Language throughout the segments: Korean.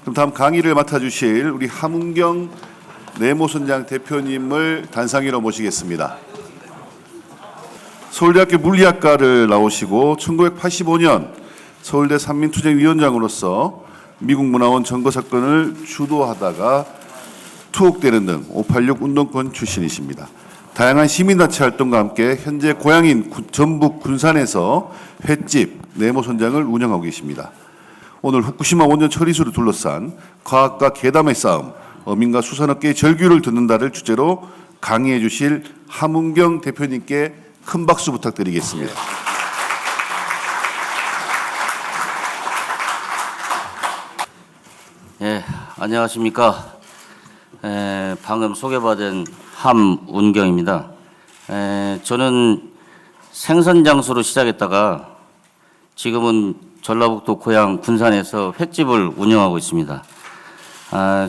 그럼 다음 강의를 맡아주실 우리 함은경 내모선장 대표님을 단상위로 모시겠습니다. 서울대학교 물리학과를 나오시고 1985년 서울대 산민투쟁위원장으로서 미국 문화원 점거 사건을 주도하다가 투옥되는 등 586 운동권 출신이십니다. 다양한 시민단체 활동과 함께 현재 고향인 전북 군산에서 횟집 내모선장을 운영하고 계십니다. 오늘 후쿠시마 원전 처리수를 둘러싼 과학과 계담의 싸움, 어민과 수산업계의 절규를 듣는다를 주제로 강의해 주실 함은경 대표님께 큰 박수 부탁드리겠습니다. 예, 안녕하십니까. 방금 소개받은 함은경입니다. 저는 생선 장수로 시작했다가 지금은 전라북도 고향 군산에서 횟집을 운영하고 있습니다.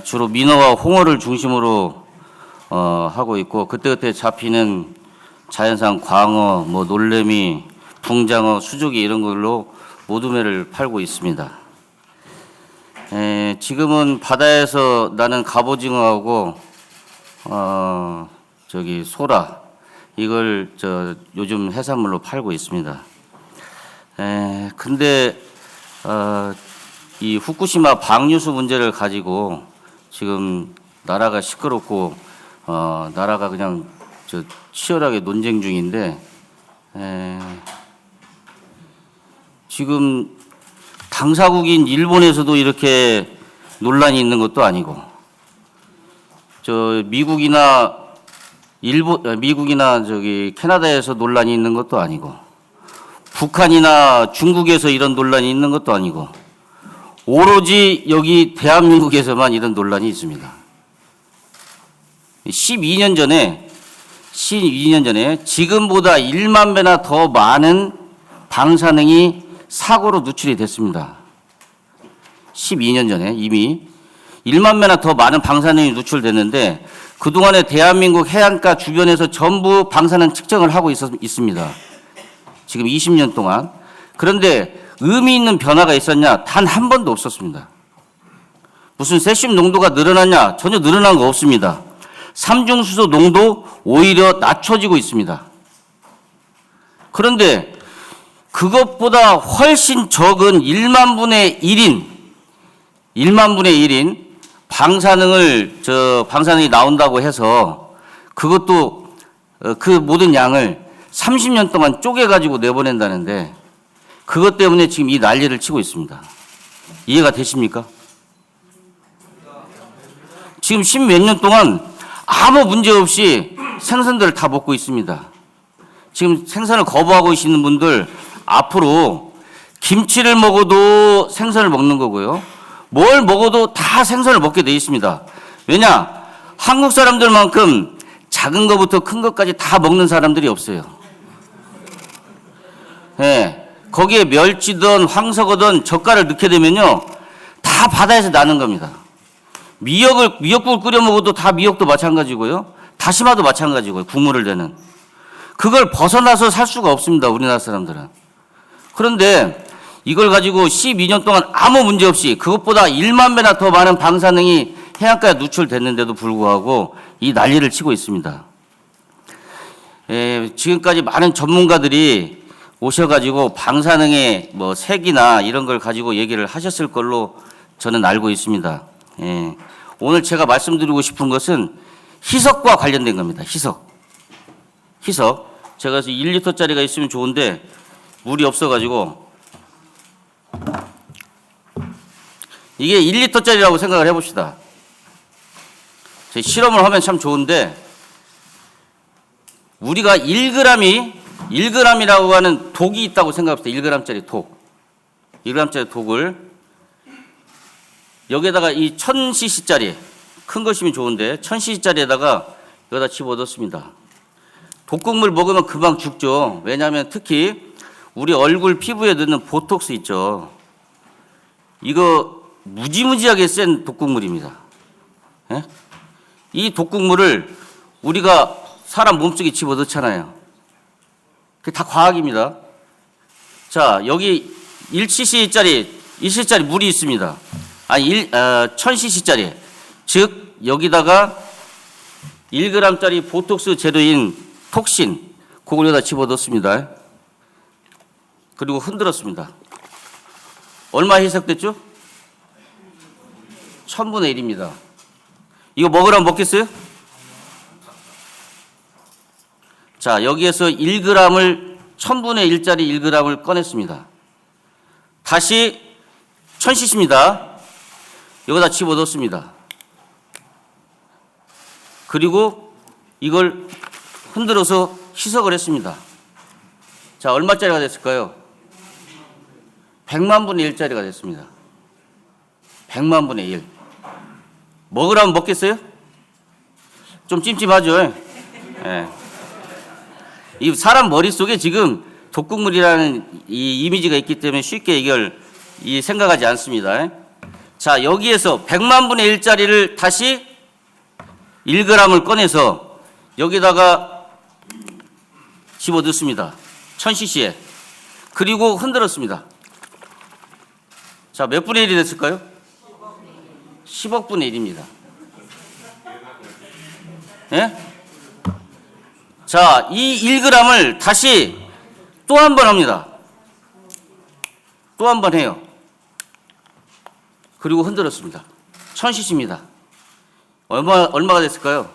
주로 민어와 홍어를 중심으로 하고 있고 그때그때 잡히는 자연산 광어, 놀래미, 붕장어, 수조기 이런 걸로 모둠회를 팔고 있습니다. 지금은 바다에서 나는 갑오징어하고 소라 이걸 요즘 해산물로 팔고 있습니다. 근데 이 후쿠시마 방류수 문제를 가지고 지금 나라가 시끄럽고 나라가 그냥 치열하게 논쟁 중인데 지금 당사국인 일본에서도 이렇게 논란이 있는 것도 아니고 미국이나 캐나다에서 논란이 있는 것도 아니고 북한이나 중국에서 이런 논란이 있는 것도 아니고 오로지 여기 대한민국에서만 이런 논란이 있습니다. 12년 전에 지금보다 1만 배나 더 많은 방사능이 사고로 누출이 됐습니다. 12년 전에 이미 1만 배나 더 많은 방사능이 누출됐는데 그동안에 대한민국 해안가 주변에서 전부 방사능 측정을 하고 있습니다. 지금 20년 동안. 그런데 의미 있는 변화가 있었냐? 단 한 번도 없었습니다. 무슨 세슘 농도가 늘어났냐? 전혀 늘어난 거 없습니다. 삼중수소 농도 오히려 낮춰지고 있습니다. 그런데 그것보다 훨씬 적은 1만 분의 1인 방사능이 나온다고 해서 그것도 그 모든 양을 30년 동안 쪼개가지고 내보낸다는데 그것 때문에 지금 이 난리를 치고 있습니다. 이해가 되십니까? 지금 10몇 년 동안 아무 문제 없이 생선들을 다 먹고 있습니다. 지금 생선을 거부하고 계시는 분들 앞으로 김치를 먹어도 생선을 먹는 거고요. 뭘 먹어도 다 생선을 먹게 돼 있습니다. 왜냐? 한국 사람들만큼 작은 것부터 큰 것까지 다 먹는 사람들이 없어요. 거기에 멸치든 황석어든 젓갈을 넣게 되면요. 다 바다에서 나는 겁니다. 미역국을 끓여 먹어도 다 미역도 마찬가지고요. 다시마도 마찬가지고요. 국물을 내는. 그걸 벗어나서 살 수가 없습니다. 우리나라 사람들은. 그런데 이걸 가지고 12년 동안 아무 문제 없이 그것보다 1만 배나 더 많은 방사능이 해안가에 누출됐는데도 불구하고 이 난리를 치고 있습니다. 지금까지 많은 전문가들이 오셔가지고 방사능의 색이나 이런 걸 가지고 얘기를 하셨을 걸로 저는 알고 있습니다. 오늘 제가 말씀드리고 싶은 것은 희석과 관련된 겁니다. 희석. 제가 1리터짜리가 있으면 좋은데 물이 없어가지고 이게 1리터짜리라고 생각을 해봅시다. 실험을 하면 참 좋은데 우리가 1g이라고 하는 독이 있다고 생각합시다. 1g짜리 독. 1g짜리 독을 여기에다가 이 1000cc짜리 큰 것이면 좋은데 1000cc짜리에다가 여기다 집어넣습니다. 독극물 먹으면 금방 죽죠. 왜냐하면 특히 우리 얼굴 피부에 넣는 보톡스 있죠. 이거 무지무지하게 센 독극물입니다. 이 독극물을 우리가 사람 몸속에 집어넣잖아요. 그게 다 과학입니다. 자, 여기 1cc짜리 물이 있습니다. 1000cc짜리. 즉, 여기다가 1g짜리 보톡스 재료인 톡신, 그걸 여기다 집어넣습니다. 그리고 흔들었습니다. 얼마 희석됐죠? 1000분의 1입니다. 이거 먹으라면 먹겠어요? 자, 여기에서 1g을 1000분의 1짜리 1g을 꺼냈습니다. 다시 1000cc입니다. 여기다 집어넣습니다. 그리고 이걸 흔들어서 희석을 했습니다. 자, 얼마짜리가 됐을까요? 100만 분의 1짜리가 됐습니다. 100만 분의 1. 먹으라면 먹겠어요? 좀 찜찜하죠? 예. 이 사람 머릿속에 지금 독극물이라는 이 이미지가 있기 때문에 쉽게 이걸 생각하지 않습니다. 자, 여기에서 100만 분의 1짜리를 다시 1g을 꺼내서 여기다가 집어넣습니다. 1000cc에. 그리고 흔들었습니다. 자, 몇 분의 1이 됐을까요? 10억 분의 1입니다. 예? 자, 이 1g을 다시 또 한 번 합니다. 또 한 번 해요. 그리고 흔들었습니다. 1000cc입니다. 얼마가 됐을까요?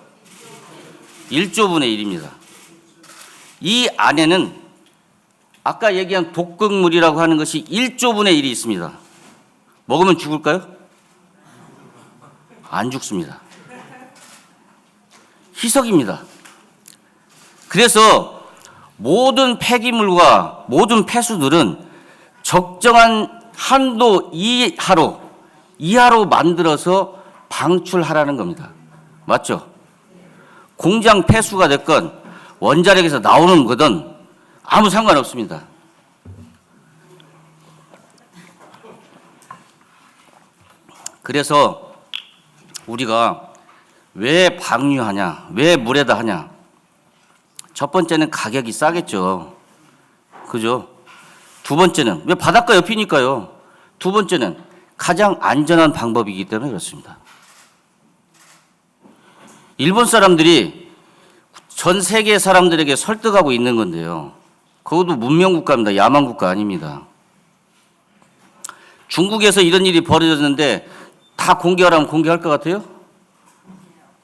1조 분의 1입니다. 이 안에는 아까 얘기한 독극물이라고 하는 것이 1조 분의 1이 있습니다. 먹으면 죽을까요? 안 죽습니다. 희석입니다. 그래서 모든 폐기물과 모든 폐수들은 적정한 한도 이하로 만들어서 방출하라는 겁니다. 맞죠? 공장 폐수가 됐건 원자력에서 나오는 거든 아무 상관없습니다. 그래서 우리가 왜 방류하냐, 왜 물에다 하냐. 첫 번째는 가격이 싸겠죠. 그죠? 두 번째는 왜 바닷가 옆이니까요. 두 번째는 가장 안전한 방법이기 때문에 그렇습니다. 일본 사람들이 전 세계 사람들에게 설득하고 있는 건데요. 그것도 문명 국가입니다. 야만 국가 아닙니다. 중국에서 이런 일이 벌어졌는데 다 공개하라면 공개할 것 같아요?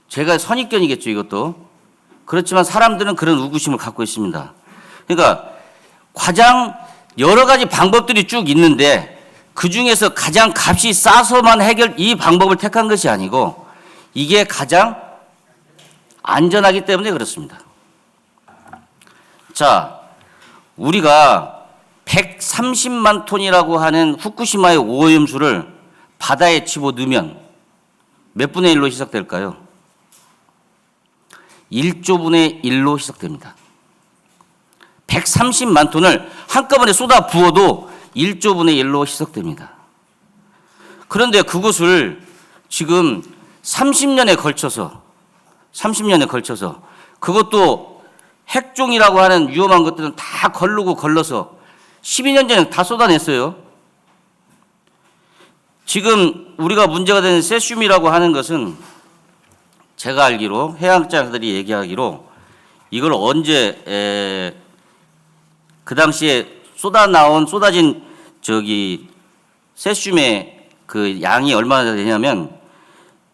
제가 선입견이겠죠, 이것도. 그렇지만 사람들은 그런 의구심을 갖고 있습니다. 그러니까 가장 여러 가지 방법들이 쭉 있는데 그 중에서 가장 값이 싸서만 이 방법을 택한 것이 아니고 이게 가장 안전하기 때문에 그렇습니다. 자, 우리가 130만 톤이라고 하는 후쿠시마의 오염수를 바다에 집어넣으면 몇 분의 1로 희석될까요? 1조 분의 1로 희석됩니다. 130만 톤을 한꺼번에 쏟아 부어도 1조 분의 1로 희석됩니다. 그런데 그것을 지금 30년에 걸쳐서 그것도 핵종이라고 하는 위험한 것들은 다 걸러서 12년 전에 다 쏟아냈어요. 지금 우리가 문제가 되는 세슘이라고 하는 것은 제가 알기로 해양학자들이 얘기하기로 이걸 언제 그 당시에 쏟아진 세슘의 그 양이 얼마나 되냐면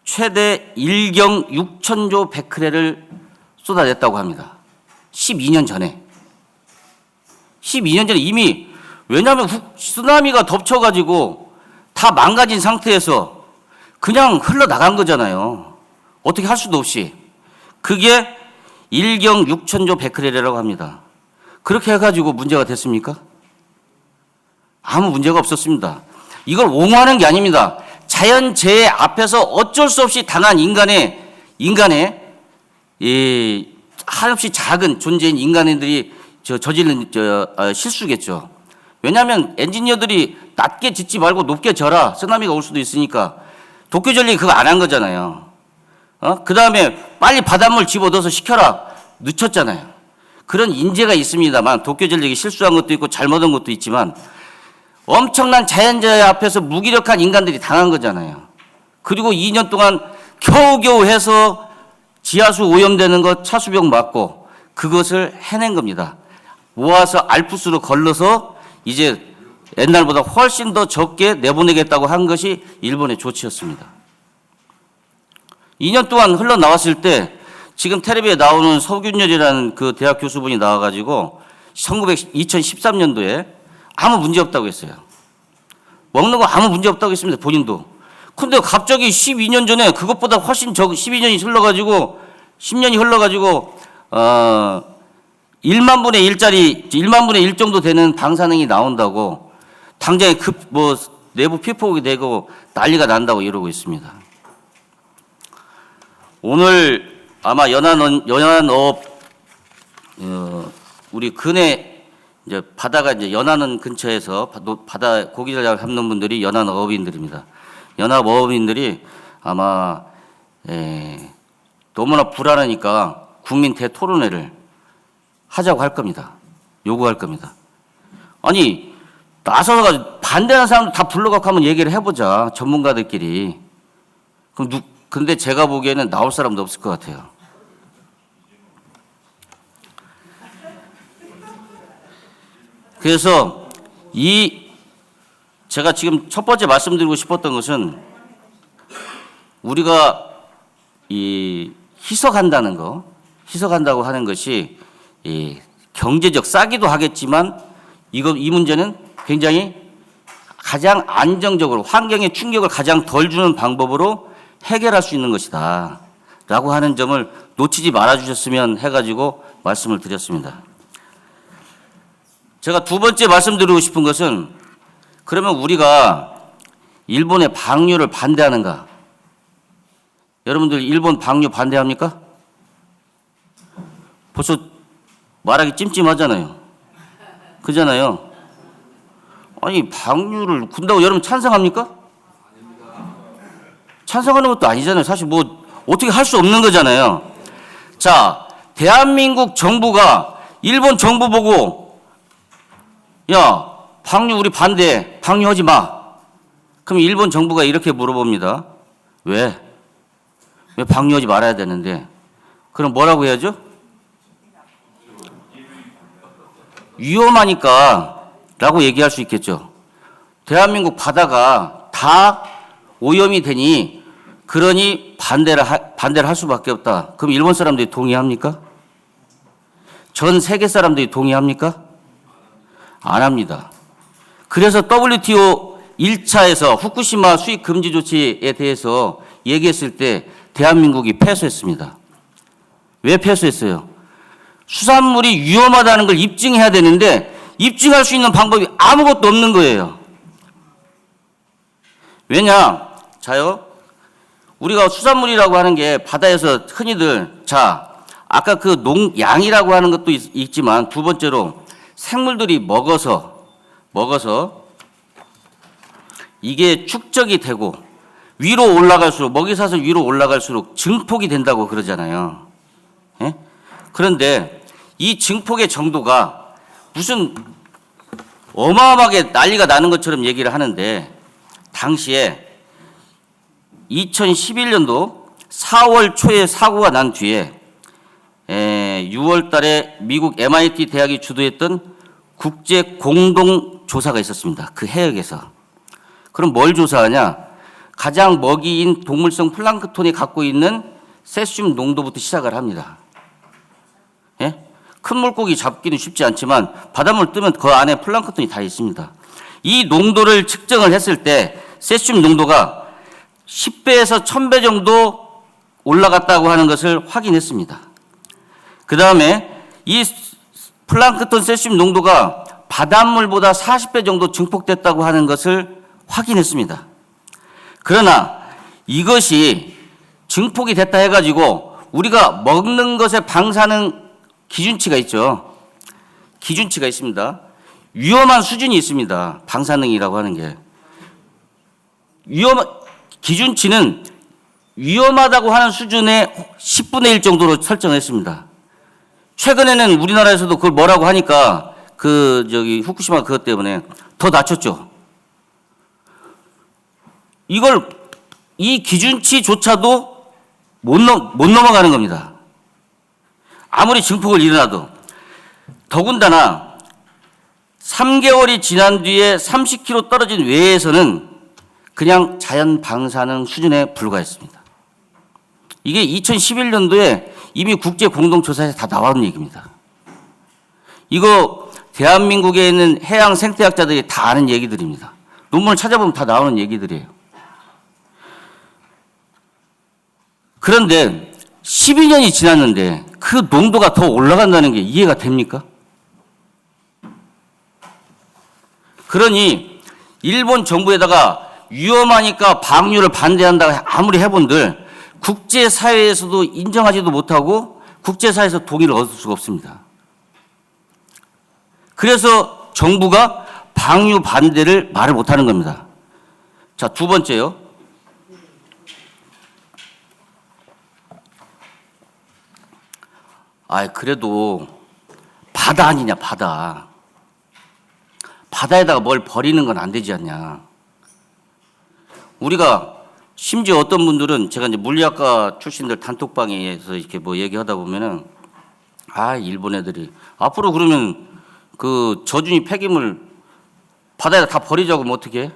최대 1경 6천조 베크렐을 쏟아냈다고 합니다. 12년 전에 이미 왜냐하면 쓰나미가 덮쳐가지고 다 망가진 상태에서 그냥 흘러나간 거잖아요. 어떻게 할 수도 없이. 그게 1경 6천조 베크렐이라고 합니다. 그렇게 해가지고 문제가 됐습니까? 아무 문제가 없었습니다. 이걸 옹호하는 게 아닙니다. 자연재해 앞에서 어쩔 수 없이 당한 인간의 한없이 작은 존재인 인간들이 저지른 실수겠죠. 왜냐하면 엔지니어들이 낮게 짓지 말고 높게 져라. 쓰나미가 올 수도 있으니까. 도쿄전력이 그거 안 한 거잖아요. 그 다음에 빨리 바닷물 집어넣어서 식혀라. 늦췄잖아요. 그런 인재가 있습니다만 도쿄전력이 실수한 것도 있고 잘못한 것도 있지만 엄청난 자연재해 앞에서 무기력한 인간들이 당한 거잖아요. 그리고 2년 동안 겨우겨우 해서 지하수 오염되는 것 차수병 맞고 그것을 해낸 겁니다. 모아서 알프스로 걸러서 이제 옛날보다 훨씬 더 적게 내보내겠다고 한 것이 일본의 조치였습니다. 2년 동안 흘러나왔을 때 지금 텔레비에 나오는 서균열이라는 그 대학 교수분이 나와가지고 2013년도에 아무 문제 없다고 했어요. 먹는 거 아무 문제 없다고 했습니다. 본인도. 근데 갑자기 12년 전에 그것보다 훨씬 12년이 흘러가지고 10년이 흘러가지고 1만 분의 1짜리 1만 분의 1 정도 되는 방사능이 나온다고 당장에 내부 피폭이 되고 난리가 난다고 이러고 있습니다. 오늘 아마 연안업 우리 근해 이제 바다가 이제 연안은 근처에서 바다 고기를 잡는 분들이 연안어업인들입니다. 연합어업인들이 아마 너무나 불안하니까 국민 대토론회를 하자고 할 겁니다. 요구할 겁니다. 아니 나서가 반대하는 사람들 다 불러갖고 한번 얘기를 해보자. 전문가들끼리. 그럼 근데 제가 보기에는 나올 사람도 없을 것 같아요. 그래서 제가 지금 첫 번째 말씀드리고 싶었던 것은 우리가 희석한다고 하는 것이 경제적 싸기도 하겠지만 이 문제는 굉장히 가장 안정적으로 환경의 충격을 가장 덜 주는 방법으로 해결할 수 있는 것이다 라고 하는 점을 놓치지 말아 주셨으면 해가지고 말씀을 드렸습니다. 제가 두 번째 말씀드리고 싶은 것은 그러면 우리가 일본의 방류를 반대하는가? 여러분들 일본 방류 반대합니까? 벌써 말하기 찜찜하잖아요. 그잖아요. 아니 방류를 군다고 여러분 찬성합니까? 찬성하는 것도 아니잖아요. 사실 뭐 어떻게 할 수 없는 거잖아요. 자, 대한민국 정부가 일본 정부 보고 야 방류 우리 반대, 방류하지 마. 그럼 일본 정부가 이렇게 물어봅니다. 왜 방류하지 말아야 되는데? 그럼 뭐라고 해야죠? 위험하니까 라고 얘기할 수 있겠죠. 대한민국 바다가 다 오염이 되니 그러니 반대를 할 수밖에 없다. 그럼 일본 사람들이 동의합니까? 전 세계 사람들이 동의합니까? 안 합니다. 그래서 WTO 1차에서 후쿠시마 수입 금지 조치에 대해서 얘기했을 때 대한민국이 패소했습니다. 왜 패소했어요? 수산물이 위험하다는 걸 입증해야 되는데 입증할 수 있는 방법이 아무것도 없는 거예요. 왜냐? 자요. 우리가 수산물이라고 하는 게 바다에서 흔히들 아까 그 양이라고 하는 것도 있지만 두 번째로 생물들이 먹어서 이게 축적이 되고 위로 올라갈수록 먹이사슬 위로 올라갈수록 증폭이 된다고 그러잖아요. 예? 그런데 이 증폭의 정도가 무슨 어마어마하게 난리가 나는 것처럼 얘기를 하는데 당시에 2011년도 4월 초에 사고가 난 뒤에 6월 달에 미국 MIT 대학이 주도했던 국제 공동 조사가 있었습니다. 그 해역에서. 그럼 뭘 조사하냐? 가장 먹이인 동물성 플랑크톤이 갖고 있는 세슘 농도부터 시작을 합니다. 예? 큰 물고기 잡기는 쉽지 않지만 바닷물 뜨면 그 안에 플랑크톤이 다 있습니다. 이 농도를 측정을 했을 때 세슘 농도가 10배에서 1000배 정도 올라갔다고 하는 것을 확인했습니다. 그 다음에 이 플랑크톤 세슘 농도가 바닷물보다 40배 정도 증폭됐다고 하는 것을 확인했습니다. 그러나 이것이 증폭이 됐다 해가지고 우리가 먹는 것에 방사능 기준치가 있죠. 기준치가 있습니다. 위험한 수준이 있습니다. 방사능이라고 하는 게. 기준치는 위험하다고 하는 수준의 10분의 1 정도로 설정했습니다. 최근에는 우리나라에서도 그걸 뭐라고 하니까 후쿠시마 그것 때문에 더 낮췄죠. 이걸 이 기준치조차도 못 넘어가는 겁니다. 아무리 증폭을 일어나도. 더군다나 3개월이 지난 뒤에 30km 떨어진 외에서는 그냥 자연 방사능 수준에 불과했습니다. 이게 2011년도에 이미 국제 공동조사에서 다 나온 얘기입니다. 이거 대한민국에 있는 해양 생태학자들이 다 아는 얘기들입니다. 논문을 찾아보면 다 나오는 얘기들이에요. 그런데 12년이 지났는데 그 농도가 더 올라간다는 게 이해가 됩니까? 그러니 일본 정부에다가 위험하니까 방류를 반대한다고 아무리 해본들 국제사회에서도 인정하지도 못하고 국제사회에서 동의를 얻을 수가 없습니다. 그래서 정부가 방류 반대를 말을 못하는 겁니다. 자, 두 번째요. 그래도 바다 아니냐, 바다. 바다에다가 뭘 버리는 건 안 되지 않냐. 우리가 심지어 어떤 분들은 제가 이제 물리학과 출신들 단톡방에서 이렇게 뭐 얘기하다 보면은 일본 애들이 앞으로 그러면 그 저준위 폐기물 바다에다 다 버리자고 하면 어떻게 해?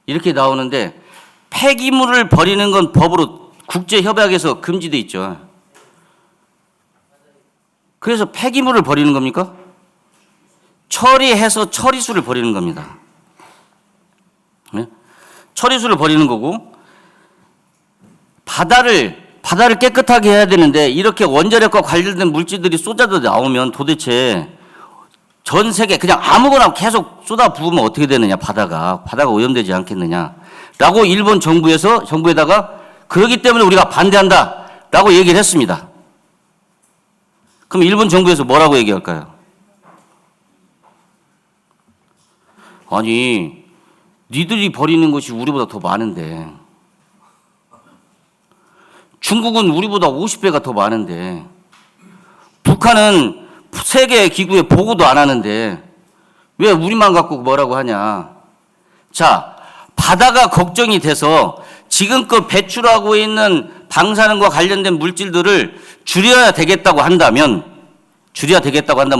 이렇게 나오는데 폐기물을 버리는 건 법으로 국제협약에서 금지돼 있죠. 그래서 폐기물을 버리는 겁니까? 처리해서 처리수를 버리는 겁니다. 네? 처리수를 버리는 거고 바다를 깨끗하게 해야 되는데 이렇게 원자력과 관련된 물질들이 쏟아져 나오면 도대체 전 세계 그냥 아무거나 계속 쏟아 부으면 어떻게 되느냐, 바다가 오염되지 않겠느냐라고 일본 정부에다가 그러기 때문에 우리가 반대한다라고 얘기를 했습니다. 그럼 일본 정부에서 뭐라고 얘기할까요? 아니, 니들이 버리는 것이 우리보다 더 많은데, 중국은 우리보다 50배가 더 많은데, 북한은 세계 기구에 보고도 안 하는데 왜 우리만 갖고 뭐라고 하냐. 자, 바다가 걱정이 돼서 지금껏 배출하고 있는 방사능과 관련된 물질들을 줄여야 되겠다고 한다면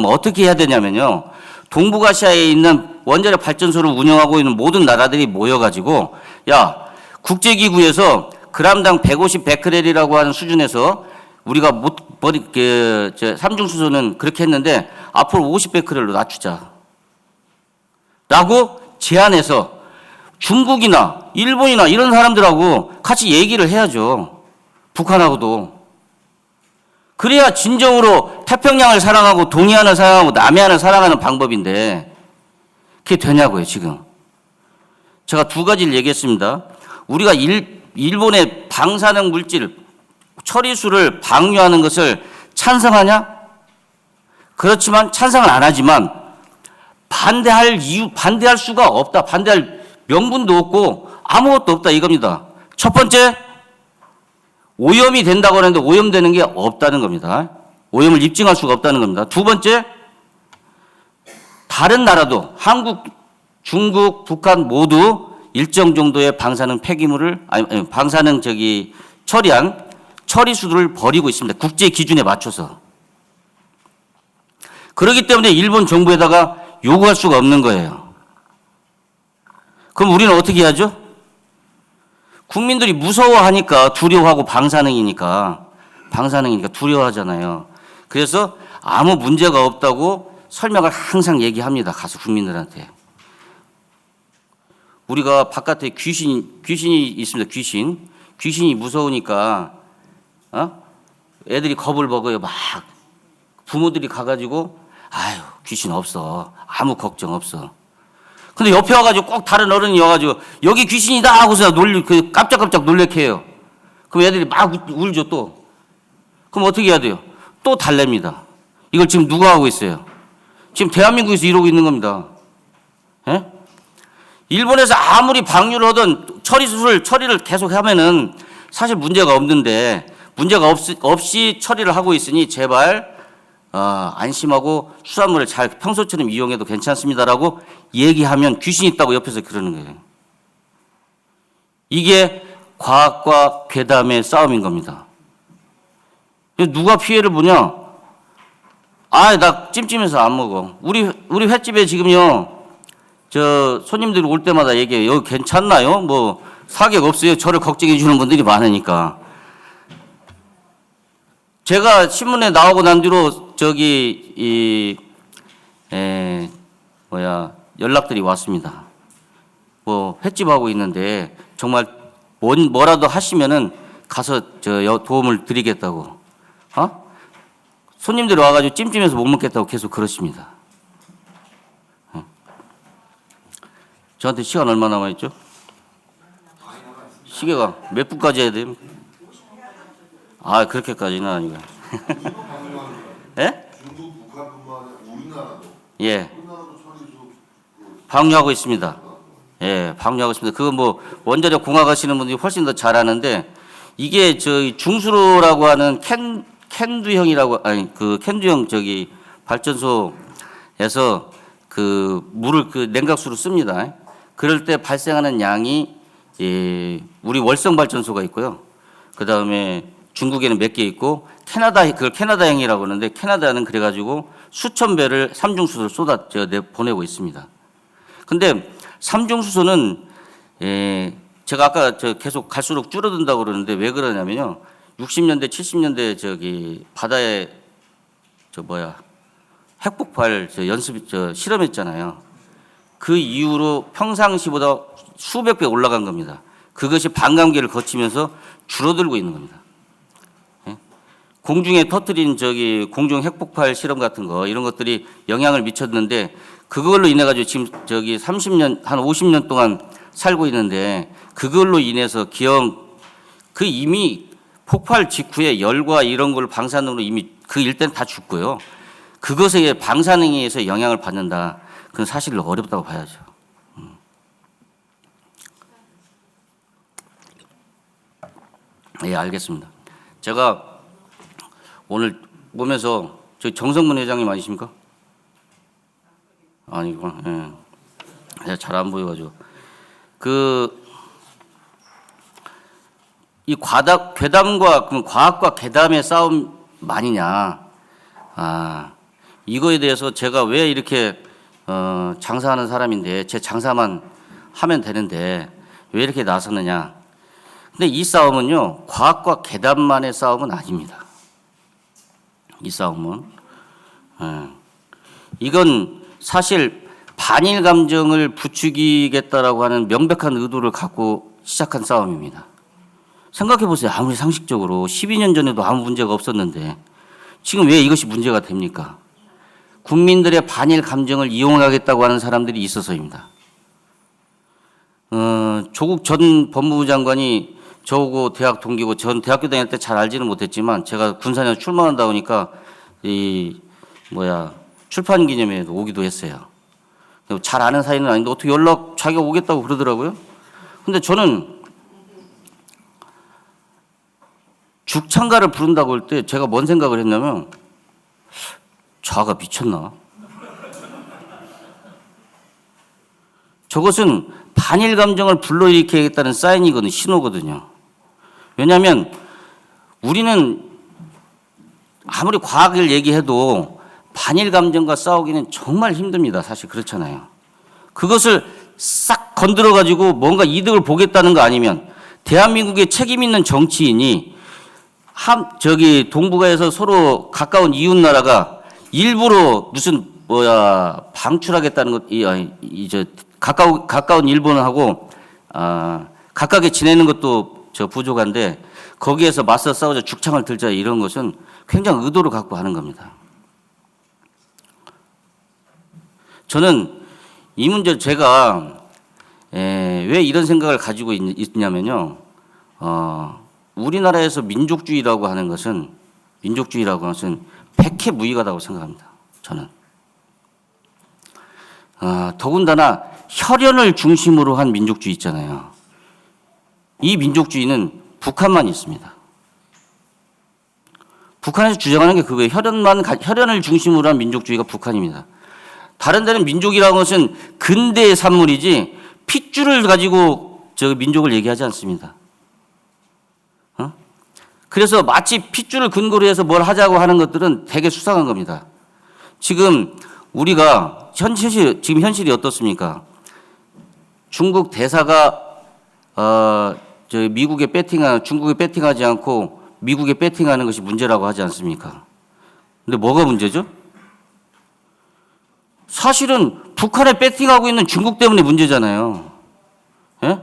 어떻게 해야 되냐면요. 동북아시아에 있는 원자력 발전소를 운영하고 있는 모든 나라들이 모여가지고 국제기구에서 그람당 150 베크렐이라고 하는 수준에서 우리가 삼중수소는 그렇게 했는데 앞으로 50 베크렐로 낮추자. 라고 제안해서 중국이나 일본이나 이런 사람들하고 같이 얘기를 해야죠. 북한하고도. 그래야 진정으로 태평양을 사랑하고 동해안을 사랑하고 남해안을 사랑하는 방법인데 그게 되냐고요, 지금. 제가 두 가지를 얘기했습니다. 우리가 일본의 방사능 물질 처리수를 방류하는 것을 찬성하냐? 그렇지만 찬성을 안 하지만 반대할 수가 없다. 반대할 명분도 없고 아무것도 없다 이겁니다. 첫 번째, 오염이 된다고 하는데 오염되는 게 없다는 겁니다. 오염을 입증할 수가 없다는 겁니다. 두 번째, 다른 나라도 한국, 중국, 북한 모두 일정 정도의 방사능 폐기물을 방사능 처리한 처리수를 버리고 있습니다. 국제 기준에 맞춰서. 그렇기 때문에 일본 정부에다가 요구할 수가 없는 거예요. 그럼 우리는 어떻게 해야죠? 국민들이 무서워하니까 두려워하고 방사능이니까 두려워하잖아요. 그래서 아무 문제가 없다고 설명을 항상 얘기합니다. 가서 국민들한테. 우리가 바깥에 귀신이 있습니다. 귀신이 무서우니까 애들이 겁을 먹어요. 막 부모들이 가가지고 귀신 없어. 아무 걱정 없어. 근데 옆에 와가지고 꼭 다른 어른이 와가지고 여기 귀신이다 하고서 깜짝깜짝 놀래켜 해요. 그럼 애들이 막 울죠 또. 그럼 어떻게 해야 돼요? 또 달랩니다. 이걸 지금 누가 하고 있어요? 지금 대한민국에서 이러고 있는 겁니다. 예? 일본에서 아무리 방류를 하든 처리를 계속 하면은 사실 문제가 없는데 문제가 없이 처리를 하고 있으니 제발 안심하고 수산물을 잘 평소처럼 이용해도 괜찮습니다라고 얘기하면 귀신 있다고 옆에서 그러는 거예요. 이게 과학과 괴담의 싸움인 겁니다. 누가 피해를 보냐? 아, 나 찜찜해서 안 먹어. 우리 횟집에 지금요, 저 손님들이 올 때마다 얘기해요. 여기 괜찮나요? 뭐 사객 없어요? 저를 걱정해 주는 분들이 많으니까. 제가 신문에 나오고 난 뒤로 연락들이 왔습니다. 뭐 횟집 하고 있는데 정말 뭐라도 하시면은 가서 도움을 드리겠다고. 손님들이 와가지고 찜찜해서 못 먹겠다고 계속 그러십니다. 저한테 시간 얼마 남아있죠? 시계가 몇 분까지 해야 돼요? 아, 그렇게까지는 아니고. 예? 중국, 북한뿐만 아니라 우리나라도. 예. 우리나라도 처리수. 방류하고 있습니다. 예, 방류하고 있습니다. 그거 뭐 원자력 공학 하시는 분들이 훨씬 더 잘 아는데 이게 저희 중수로라고 하는 캔두형이라고 캔두형 발전소에서 그 물을 그 냉각수로 씁니다. 그럴 때 발생하는 양이 우리 월성 발전소가 있고요. 그 다음에 중국에는 몇 개 있고 그걸 캐나다형이라고 하는데 캐나다는 그래가지고 수천 배를 삼중수소를 보내고 있습니다. 근데 삼중수소는 제가 아까 계속 갈수록 줄어든다고 그러는데 왜 그러냐면요. 60년대, 70년대 바다에 핵폭발 실험했잖아요. 그 이후로 평상시보다 수백 배 올라간 겁니다. 그것이 반감기를 거치면서 줄어들고 있는 겁니다. 공중에 터뜨린 공중 핵폭발 실험 같은 거 이런 것들이 영향을 미쳤는데 그걸로 인해 가지고 지금 30년 한 50년 동안 살고 있는데 그걸로 인해서 이미 폭발 직후에 열과 이런 걸 방사능으로 이미 그 일대는 다 죽고요. 그것에 방사능에 의해서 영향을 받는다. 그건 사실 어렵다고 봐야죠. 예, 알겠습니다. 제가 오늘 보면서 정성문 회장님 아니십니까? 아니구나. 예. 제가 잘 안 보여가지고 이 괴담과 과학과 괴담의 싸움 아니냐. 이거에 대해서 제가 왜 이렇게 장사하는 사람인데 제 장사만 하면 되는데 왜 이렇게 나섰느냐. 근데 이 싸움은요, 과학과 괴담만의 싸움은 아닙니다. 이 싸움은. 이건 사실 반일 감정을 부추기겠다라고 하는 명백한 의도를 갖고 시작한 싸움입니다. 생각해 보세요. 아무리 상식적으로 12년 전에도 아무 문제가 없었는데 지금 왜 이것이 문제가 됩니까? 국민들의 반일 감정을 이용하겠다고 하는 사람들이 있어서입니다. 조국 전 법무부 장관이 저하고 대학 동기고 전 대학교 다닐 때 잘 알지는 못했지만 제가 군산에 출마한다 보니까 출판 기념회에도 오기도 했어요. 잘 아는 사이는 아닌데 어떻게 자기가 오겠다고 그러더라고요. 근데 저는 죽창가를 부른다고 할 때 제가 뭔 생각을 했냐면 자가 미쳤나? 저것은 반일 감정을 불러일으키겠다는 사인이거든요. 신호거든요. 왜냐하면 우리는 아무리 과학을 얘기해도 반일 감정과 싸우기는 정말 힘듭니다. 사실 그렇잖아요. 그것을 싹 건드려가지고 뭔가 이득을 보겠다는 거 아니면 대한민국의 책임 있는 정치인이 동북아에서 서로 가까운 이웃 나라가 일부러 방출하겠다는 것, 가까운 일본하고 가깝게 지내는 것도 부족한데 거기에서 맞서 싸우자 죽창을 들자 이런 것은 굉장히 의도를 갖고 하는 겁니다. 저는 이 문제를 제가 왜 이런 생각을 가지고 있냐면요. 우리나라에서 민족주의라고 하는 것은 백해무익하다고 생각합니다. 저는. 더군다나 혈연을 중심으로 한 민족주의 있잖아요. 이 민족주의는 북한만 있습니다. 북한에서 주장하는 게 그거예요. 혈연을 중심으로 한 민족주의가 북한입니다. 다른 데는 민족이라는 것은 근대의 산물이지 핏줄을 가지고 저 민족을 얘기하지 않습니다. 그래서 마치 핏줄을 근거로 해서 뭘 하자고 하는 것들은 되게 수상한 겁니다. 지금 우리가 지금 현실이 어떻습니까? 중국 대사가 중국에 배팅하지 않고 미국에 배팅하는 것이 문제라고 하지 않습니까? 근데 뭐가 문제죠? 사실은 북한에 배팅하고 있는 중국 때문에 문제잖아요. 예?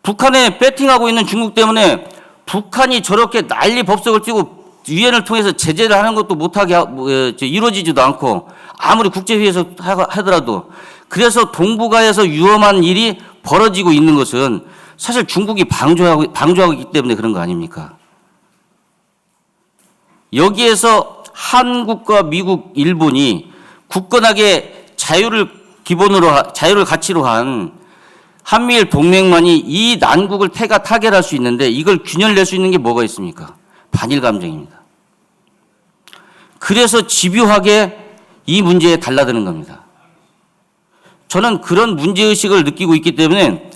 북한에 배팅하고 있는 중국 때문에 북한이 저렇게 난리 법석을 띄고 유엔을 통해서 제재를 하는 것도 못하게 이루어지지도 않고 아무리 국제회의에서 하더라도 그래서 동북아에서 위험한 일이 벌어지고 있는 것은 사실 중국이 방조하고 있기 때문에 그런 거 아닙니까? 여기에서 한국과 미국, 일본이 굳건하게 자유를 가치로 한 한미일 동맹만이 이 난국을 타결할 수 있는데 이걸 균열낼 수 있는 게 뭐가 있습니까? 반일 감정입니다. 그래서 집요하게 이 문제에 달라드는 겁니다. 저는 그런 문제의식을 느끼고 있기 때문에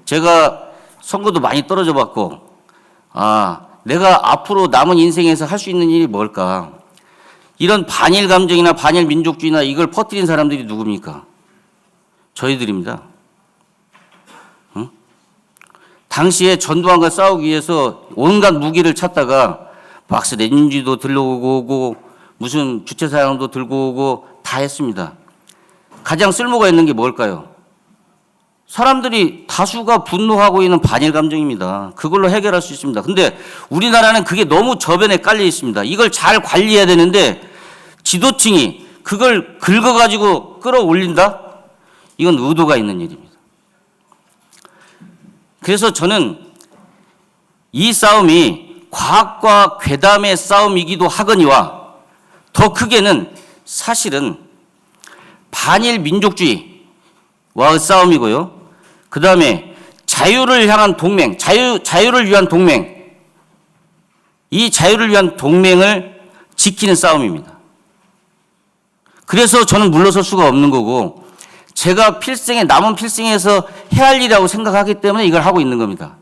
제가 선거도 많이 떨어져 봤고 내가 앞으로 남은 인생에서 할 수 있는 일이 뭘까? 이런 반일 감정이나 반일 민족주의나 이걸 퍼뜨린 사람들이 누굽니까? 저희들입니다. 응? 당시에 전두환과 싸우기 위해서 온갖 무기를 찾다가 막스 레닌지도 들러오고 무슨 주체사양도 들고 오고 다 했습니다. 가장 쓸모가 있는 게 뭘까요? 사람들이 다수가 분노하고 있는 반일 감정입니다. 그걸로 해결할 수 있습니다. 근데 우리나라는 그게 너무 저변에 깔려 있습니다. 이걸 잘 관리해야 되는데 지도층이 그걸 긁어가지고 끌어올린다? 이건 의도가 있는 일입니다. 그래서 저는 이 싸움이 과학과 괴담의 싸움이기도 하거니와 더 크게는 사실은 반일 민족주의와의 싸움이고요. 그 다음에 자유를 향한 동맹, 자유를 위한 동맹, 이 자유를 위한 동맹을 지키는 싸움입니다. 그래서 저는 물러설 수가 없는 거고 제가 남은 필생에서 해야 할 일이라고 생각하기 때문에 이걸 하고 있는 겁니다.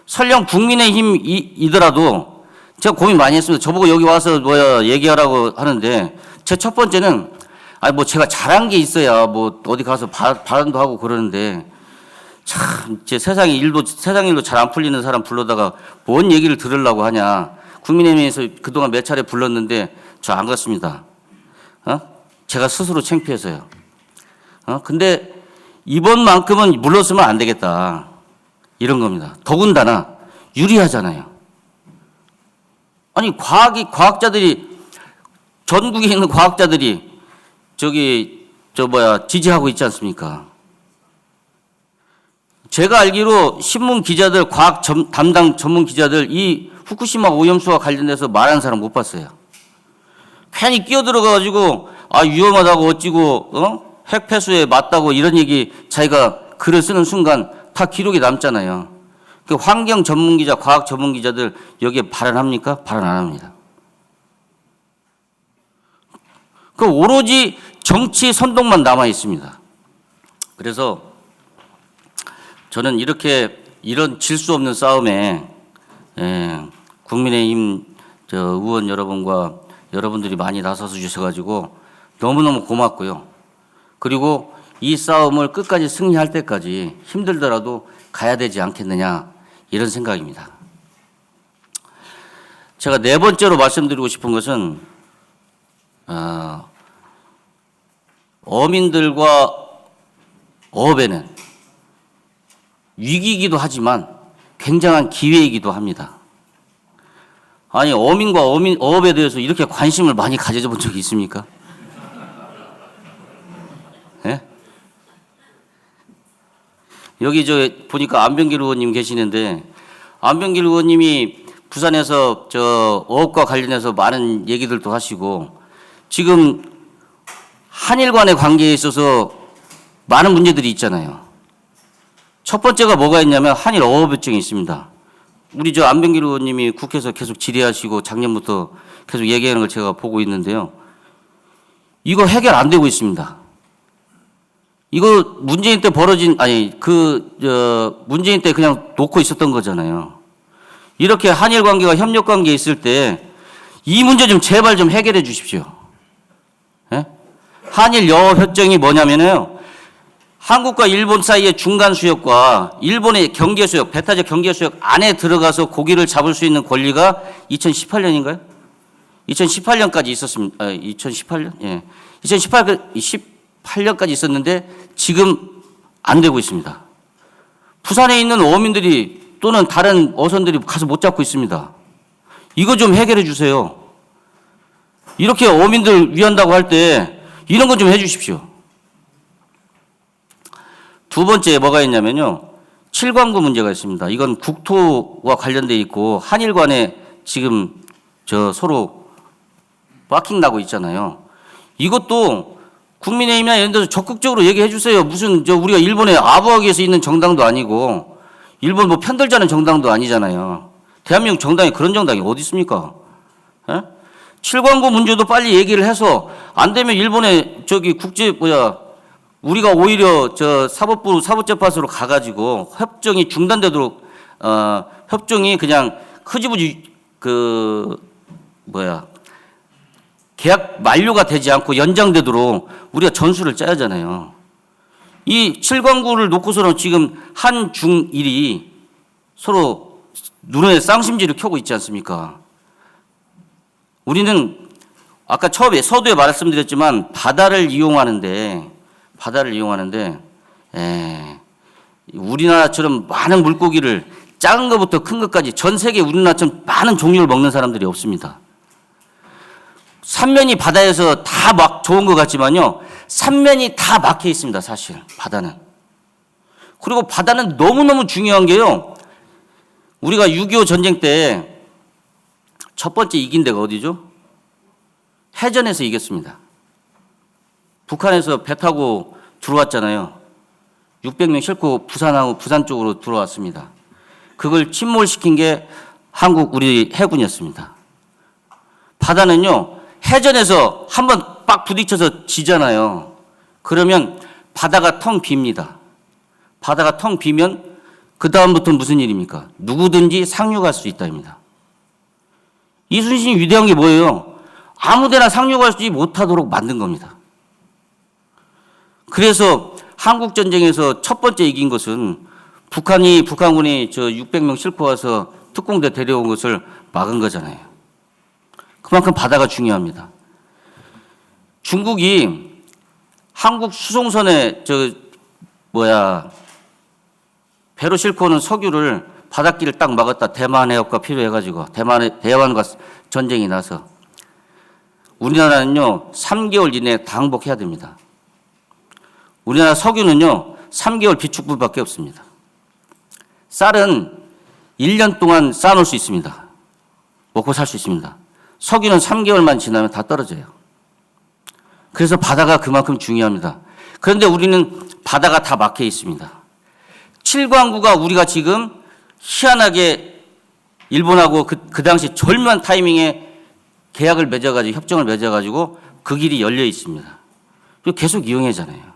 설령 국민의힘이더라도 제가 고민 많이 했습니다. 저보고 여기 와서 얘기하라고 하는데 제 첫 번째는 제가 잘한 게 있어야 어디 가서 발언도 하고 그러는데 참 세상 일도 잘 안 풀리는 사람 불러다가 뭔 얘기를 들으려고 하냐. 국민의힘에서 그동안 몇 차례 불렀는데 저 안 갔습니다. 제가 스스로 창피해서요. 근데 이번만큼은 물러서면 안 되겠다. 이런 겁니다. 더군다나 유리하잖아요. 아니 과학자들이 전국에 있는 과학자들이 지지하고 있지 않습니까? 제가 알기로 신문 기자들, 담당 전문 기자들 이 후쿠시마 오염수와 관련돼서 말하는 사람 못 봤어요. 괜히 끼어들어가지고 위험하다고 어찌고 핵 폐수에 맞다고 이런 얘기 자기가 글을 쓰는 순간 다 기록이 남잖아요. 그 환경 전문 기자, 과학 전문 기자들 여기에 발언합니까? 발언 안 합니다. 그 오로지 정치 선동만 남아 있습니다. 그래서 저는 이런 질 수 없는 싸움에 국민의힘 의원 여러분과 여러분들이 많이 나서서 주셔가지고 너무너무 고맙고요. 그리고 이 싸움을 끝까지 승리할 때까지 힘들더라도 가야 되지 않겠느냐 이런 생각입니다. 제가 네 번째로 말씀드리고 싶은 것은 어민들과 어업에는 위기이기도 하지만 굉장한 기회이기도 합니다. 아니 어민과 어업에 대해서 이렇게 관심을 많이 가져본 적이 있습니까? 예? 여기 보니까 안병길 의원님 계시는데 안병길 의원님이 부산에서 어업과 관련해서 많은 얘기들도 하시고 지금 한일 간의 관계에 있어서 많은 문제들이 있잖아요. 첫 번째가 뭐가 있냐면 한일 어업협정이 있습니다. 우리 안병길 의원님이 국회에서 계속 질의하시고 작년부터 계속 얘기하는 걸 제가 보고 있는데요. 이거 해결 안 되고 있습니다. 이거 문재인 때 벌어진, 문재인 때 그냥 놓고 있었던 거잖아요. 이렇게 한일 관계가 협력 관계에 있을 때 이 문제 좀 제발 좀 해결해 주십시오. 예? 한일 영업 협정이 뭐냐면요. 한국과 일본 사이의 중간 수역과 일본의 경계 수역, 배타적 경계 수역 안에 들어가서 고기를 잡을 수 있는 권리가 2018년인가요? 2018년까지 있었습니다. 2018년? 예. 2018년까지 있었는데 지금 안 되고 있습니다. 부산에 있는 어민들이 또는 다른 어선들이 가서 못 잡고 있습니다. 이거 좀 해결해 주세요. 이렇게 어민들 위한다고 할 때 이런 건 좀 해 주십시오. 두 번째 뭐가 있냐면요. 7광구 문제가 있습니다. 이건 국토와 관련돼 있고 한일 간에 지금 서로 빠킹 나고 있잖아요. 이것도 국민의힘이나 이런 데서 적극적으로 얘기해 주세요. 무슨 우리가 일본의 아부하기에서 있는 정당도 아니고 일본 뭐 편들자는 정당도 아니잖아요. 대한민국 정당이 그런 정당이 어디 있습니까? 예? 7광구 문제도 빨리 얘기를 해서 안 되면 일본의 우리가 오히려 사법부 사법재판소로 가가지고 협정이 중단되도록 협정이 그냥 흐지부지 계약 만료가 되지 않고 연장되도록 우리가 전술을 짜야 하잖아요. 이 7광구를 놓고서는 지금 한중일이 서로 눈에 쌍심지를 켜고 있지 않습니까? 우리는 아까 처음에 서두에 말씀드렸지만 바다를 이용하는데 우리나라처럼 많은 물고기를 작은 것부터 큰 것까지 전 세계 우리나라처럼 많은 종류를 먹는 사람들이 없습니다. 삼면이 바다에서 다 막 좋은 것 같지만요. 삼면이 다 막혀 있습니다. 사실 바다는. 그리고 바다는 너무너무 중요한 게요. 우리가 6.25 전쟁 때 첫 번째 이긴 데가 어디죠? 해전에서 이겼습니다. 북한에서 배 타고 들어왔잖아요. 600명 싣고 부산 쪽으로 들어왔습니다. 그걸 침몰시킨 게 우리 해군이었습니다. 바다는요. 해전에서 한번 빡 부딪혀서 지잖아요. 그러면 바다가 텅 빕니다. 바다가 텅 비면 그 다음부터는 무슨 일입니까? 누구든지 상륙할 수 있다입니다. 이순신이 위대한 게 뭐예요? 아무데나 상륙하지 못하도록 만든 겁니다. 그래서 한국전쟁에서 첫 번째 이긴 것은 북한군이 600명 싣고 와서 특공대 데려온 것을 막은 거잖아요. 그만큼 바다가 중요합니다. 중국이 한국 수송선에 배로 싣고 오는 석유를 바닷길을 딱 막았다. 대만 해협과 필요해가지고 대만과 전쟁이 나서 우리나라는요 3개월 이내에 다 항복해야 됩니다. 우리나라 석유는요 3개월 비축분밖에 없습니다. 쌀은 1년 동안 쌓아놓을 수 있습니다. 먹고 살 수 있습니다. 석유는 3개월만 지나면 다 떨어져요. 그래서 바다가 그만큼 중요합니다. 그런데 우리는 바다가 다 막혀 있습니다. 7광구가 우리가 지금 희한하게 일본하고 그 당시 절묘한 타이밍에 계약을 맺어가지고 협정을 맺어가지고 그 길이 열려 있습니다. 계속 이용하잖아요.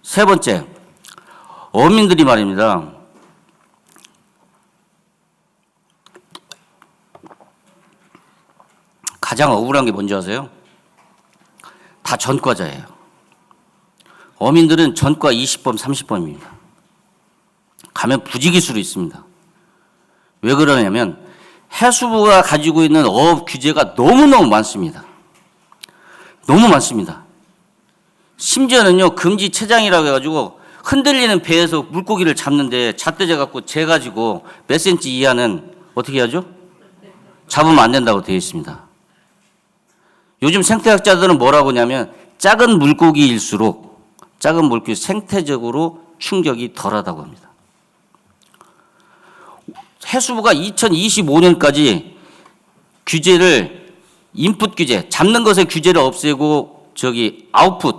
세 번째, 어민들이 말입니다. 가장 억울한 게 뭔지 아세요? 다 전과자예요. 어민들은 전과 20범, 30범입니다. 가면 부지기수로 있습니다. 왜 그러냐면 해수부가 가지고 있는 어업 규제가 너무너무 많습니다. 너무 많습니다. 심지어는요 금지체장이라고 해가지고 흔들리는 배에서 물고기를 잡는데 잣대져 갖고 재가지고 몇 센치 이하는 어떻게 하죠? 잡으면 안 된다고 되어 있습니다. 요즘 생태학자들은 뭐라고 하냐면 작은 물고기일수록 생태적으로 충격이 덜하다고 합니다. 해수부가 2025년까지 규제를 인풋 규제, 잡는 것의 규제를 없애고 아웃풋,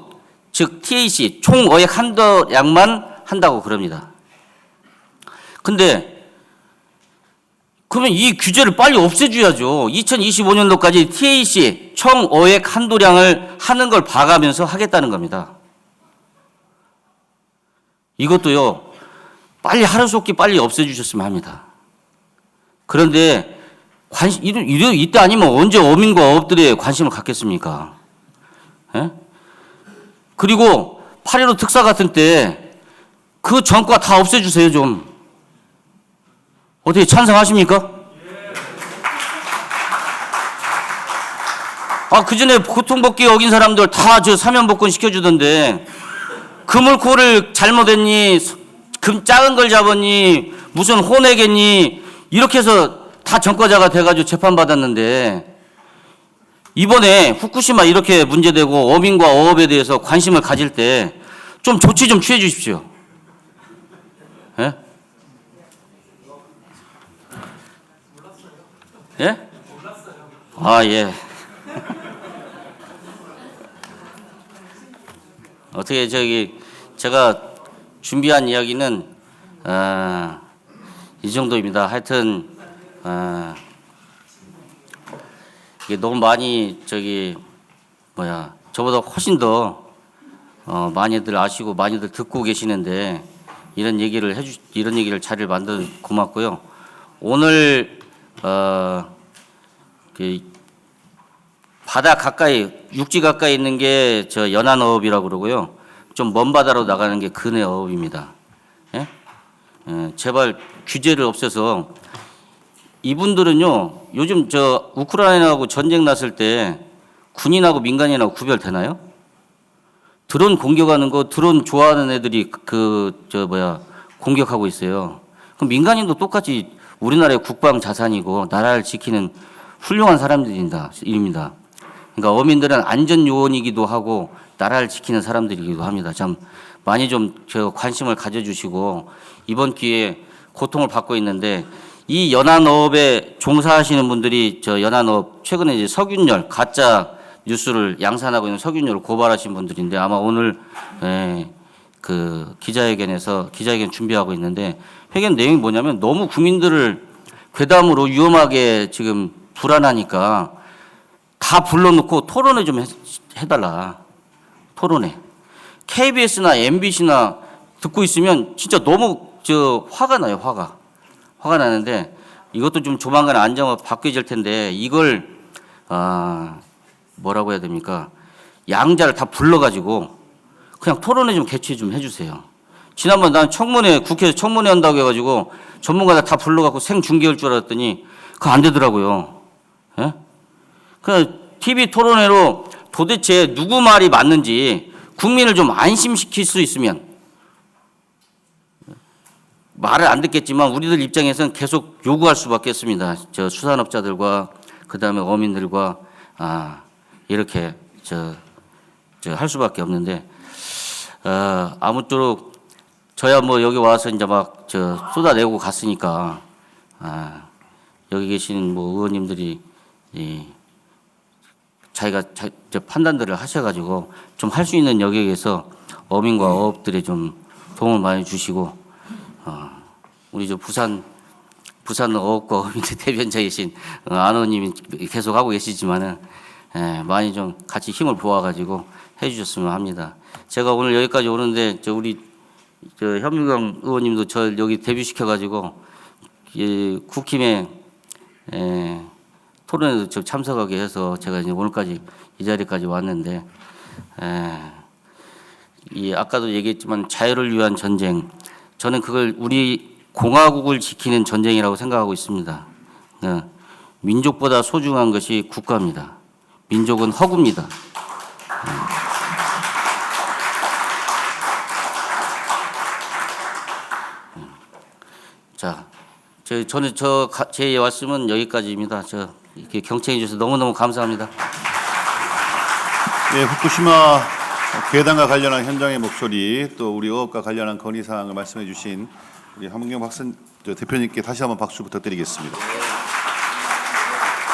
즉 TAC, 총 어획 한도량만 한다고 그럽니다. 근데 그러면 이 규제를 빨리 없애줘야죠. 2025년도까지 TAC 총어획 한도량을 하는 걸 봐가면서 하겠다는 겁니다. 이것도요, 빨리 하루속히 빨리 없애주셨으면 합니다. 그런데 이때 아니면 언제 어민과 어업들의 관심을 갖겠습니까? 예? 그리고 8.15 특사 같은 때 그 전과 다 없애주세요, 좀. 어떻게 찬성하십니까? 그 전에 고통법규 어긴 사람들 다 저 사면복권 시켜주던데, 그물코를 잘못했니, 작은 걸 잡았니, 무슨 혼내겠니, 이렇게 해서 다 전과자가 돼가지고 재판받았는데, 이번에 후쿠시마 이렇게 문제되고 어민과 어업에 대해서 관심을 가질 때 좀 조치 좀 취해 주십시오. 예? 예? 예. 어떻게 제가 준비한 이야기는 이 정도입니다. 하여튼 이게 너무 많이 저보다 훨씬 더 많이들 아시고 많이들 듣고 계시는데 이런 얘기를 자리를 만들어 고맙고요. 오늘 바다 가까이, 육지 가까이 있는 게 저 연안어업이라고 그러고요. 좀 먼 바다로 나가는 게 근해어업입니다. 예? 제발 규제를 없애서 이분들은요, 요즘 저 우크라이나하고 전쟁 났을 때 군인하고 민간인하고 구별되나요? 드론 공격하는 거, 드론 좋아하는 애들이 공격하고 있어요. 그럼 민간인도 똑같이 우리나라의 국방 자산이고 나라를 지키는 훌륭한 사람들입니다. 그러니까 어민들은 안전 요원이기도 하고 나라를 지키는 사람들이기도 합니다. 참 많이 좀 관심을 가져주시고 이번 기회에 고통을 받고 있는데 이 연안어업에 종사하시는 분들이 저 연안어업 최근에 이제 석윤열 가짜 뉴스를 양산하고 있는 석윤열을 고발하신 분들인데 아마 오늘 그 기자회견 준비하고 있는데 회견 내용이 뭐냐면 너무 국민들을 괴담으로 위험하게 지금 불안하니까 다 불러놓고 토론회 좀 해달라. 토론회. KBS나 MBC나 듣고 있으면 진짜 너무 화가 나요. 화가 나는데 이것도 좀 조만간 안정화 바뀌어질 텐데 이걸 뭐라고 해야 됩니까? 양자를 다 불러가지고 그냥 토론회 좀 개최 좀 해주세요. 지난번 난 국회에서 청문회 한다고 해가지고 전문가들 다 불러갖고 생중계할 줄 알았더니 그거 안 되더라고요. 예? 그 TV 토론회로 도대체 누구 말이 맞는지 국민을 좀 안심시킬 수 있으면 말을 안 듣겠지만 우리들 입장에서는 계속 요구할 수밖에 없습니다. 저 수산업자들과 그다음에 어민들과 이렇게 할 수밖에 없는데 아무쪼록 저야 뭐 여기 와서 이제 막 쏟아내고 갔으니까 여기 계신 뭐 의원님들이 자기가 판단들을 하셔가지고 좀 할 수 있는 영역에서 어민과 어업들에 좀 도움을 많이 주시고 우리 부산 어업과 어민들 대변자이신 안 의원님이 계속 하고 계시지만은 많이 좀 같이 힘을 모아가지고 해주셨으면 합니다. 제가 오늘 여기까지 오는데 우리 현민경 의원님도 저 여기 데뷔시켜가지고 국힘에 토론에도 참석하게 해서 제가 이제 오늘까지 이 자리까지 왔는데 아까도 얘기했지만 자유를 위한 전쟁 저는 그걸 우리 공화국을 지키는 전쟁이라고 생각하고 있습니다. 민족보다 소중한 것이 국가입니다. 민족은 허구입니다. 자, 저는 제 말씀은 여기까지입니다. 이렇게 경청해 주셔서 너무너무 감사합니다. 네, 후쿠시마 괴담과 관련한 현장의 목소리 또 우리 어업과 관련한 건의 사항을 말씀해 주신 우리 함은경 대표님께 다시 한번 박수 부탁드리겠습니다.